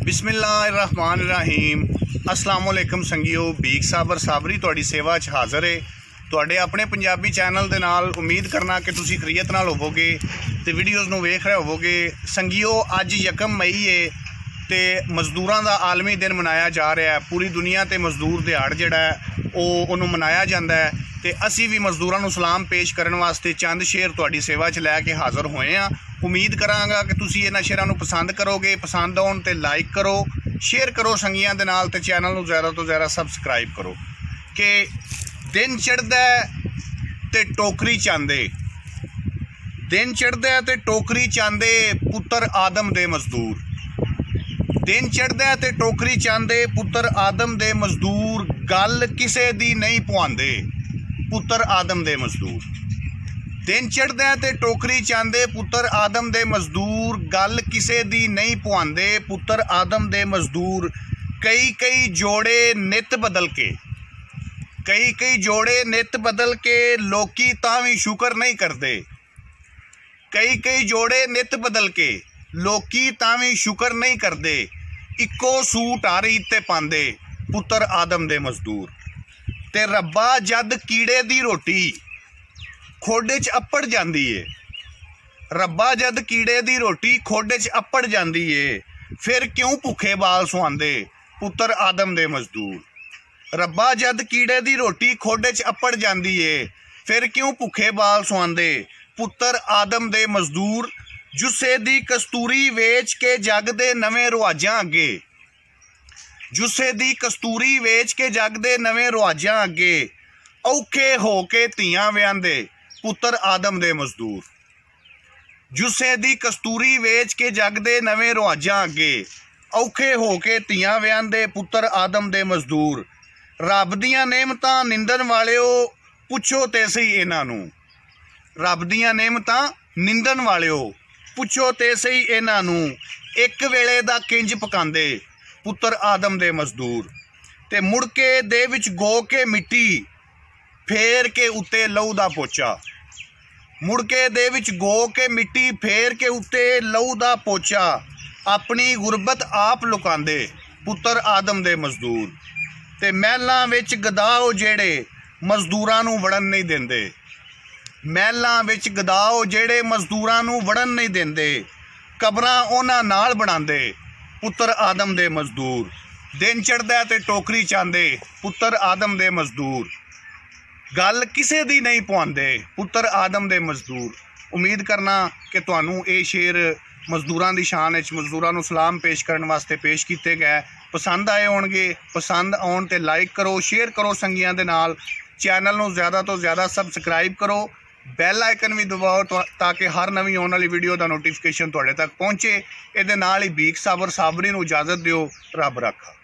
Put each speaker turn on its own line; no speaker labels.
बिस्मिल्लाहिर्रहमानिर्रहीम अस्सलाम वालेकुम संगियो बीक साबर साबरी तुहाडी सेवा च हाज़र है तुहाडे अपने पंजाबी चैनल दे नाल। उम्मीद करना कि तुसी खरीयत नाल होवोगे ते वीडियोज़ नूं वेख रहे होवोगे। संगियो अज 1 मई है ते मजदूरां दा आलमी दिन मनाया जा रहा है। पूरी दुनिया ते मजदूर दिहाड़ जिहड़ा है ओह मनाया जाता है ते असी भी मजदूरां नूं सलाम पेश करन वास्ते चंद शेर तुहाडी सेवा च लैके हाज़र होए हैं। उम्मीद करांगा कि तुसी इन्हां शेरां नूं पसंद करोगे। पसंद आउण ते लाइक करो, शेयर करो संगियां दे नाल ते चैनल नूं ज़्यादा तो ज़्यादा सबसक्राइब करो। कि दिन चढ़दा ते टोकरी चांदे, दिन चढ़दा ते टोकरी चांदे पुत्तर आदम दे मजदूर। दिन चढ़दा ते टोकरी चांदे पुत्तर आदम दे मजदूर, गल किसे दी नहीं पुआंदे पुत्तर आदम दे मजदूर। दिन चढ़दा ते टोकरी चांदे पुत्तर आदम दे मजदूर, गल किसे दी नहीं पुआंदे पुत्तर आदम दे मजदूर। कई कई जोड़े नित बदल के, कई कई जोड़े नित बदल के लोकी तां भी शुक्र नहीं करते। कई कई जोड़े नित बदल के लोकी तां भी शुक्र नहीं करते। इक्को सूट हर ईद ते पांदे पुत्तर आदम दे मजदूर। ते रब्बा जद कीड़े दी रोटी खोडे च अपड़ जांदी है, रब्बा जद कीड़े दी रोटी खोडे च अपड़ जांदी है, फिर क्यों भुखे बाल सुआंदे पुत्तर आदम दे मजदूर। रब्बा जद कीड़े दी रोटी खोडे च अपड़ जांदी है, फिर क्यों भुखे बाल सुआंदे पुत्तर आदम दे मजदूर। जुस्से दी कस्तूरी वेच के जग दे नवें रुआजां अगे, जुस्से दी कस्तूरी वेच के जग दे नवें रुआजां अगे, औखे हो के धीआं व्यांदे पुत्तर आदम दे मजदूर। जुस्से दी कस्तूरी वेच के जग दे नवें रुआजां अगे, औखे हो के धीआं व्यांदे पुत्तर आदम दे मजदूर। रब दियां नेमतां निंदन वालिओ पुछो ते सही इन्हां नूं, रब दियां नेमतां निंदन वालिओ पुछो ते सही इन्हां नूं। एक वेले दा किंज पकांदे पुत्तर आदम दे मजदूर। ते मुड़ के दे विच गो के मिट्टी फेर के उत्ते लहू दा पोचा, मुड़ के दे विच गो के मिट्टी फेर के उत्ते लहू दा पोचा। अपनी गुरबत आप लुकांदे पुत्तर आदम दे मजदूर। ते महलां विच गदाओ जेड़े मजदूरां नूं वड़न नहीं देंदे, महलां विच गदाओ जेड़े मजदूरां नूं वड़न नहीं देंदे। कबरां उन्हां नाल बनांदे पुत्तर आदम दे मजदूर। दिन चढ़दा ते टोकरी चांदे पुत्तर आदम दे मजदूर, गल किसे दी नहीं पुआंदे पुत्तर आदम दे मजदूर। उम्मीद करना कि तुहानूं ये शेर मजदूरां दी शान विच मजदूरां नूं सलाम पेश करन वास्ते पेश कीते गए पसंद आए होणगे। पसंद आउण ते लाइक करो, शेयर करो संगियां दे नाल। चैनल नूं ज़्यादा तो ज़्यादा सबसक्राइब करो, बैल आइकन भी दबाओ ताकि हर नवीं आने वाली वीडियो का नोटिफिकेशन तुहाडे तक पहुँचे। इहदे नाल ही बीक साबर साबरी नूं इजाज़त दिओ। रब राखा।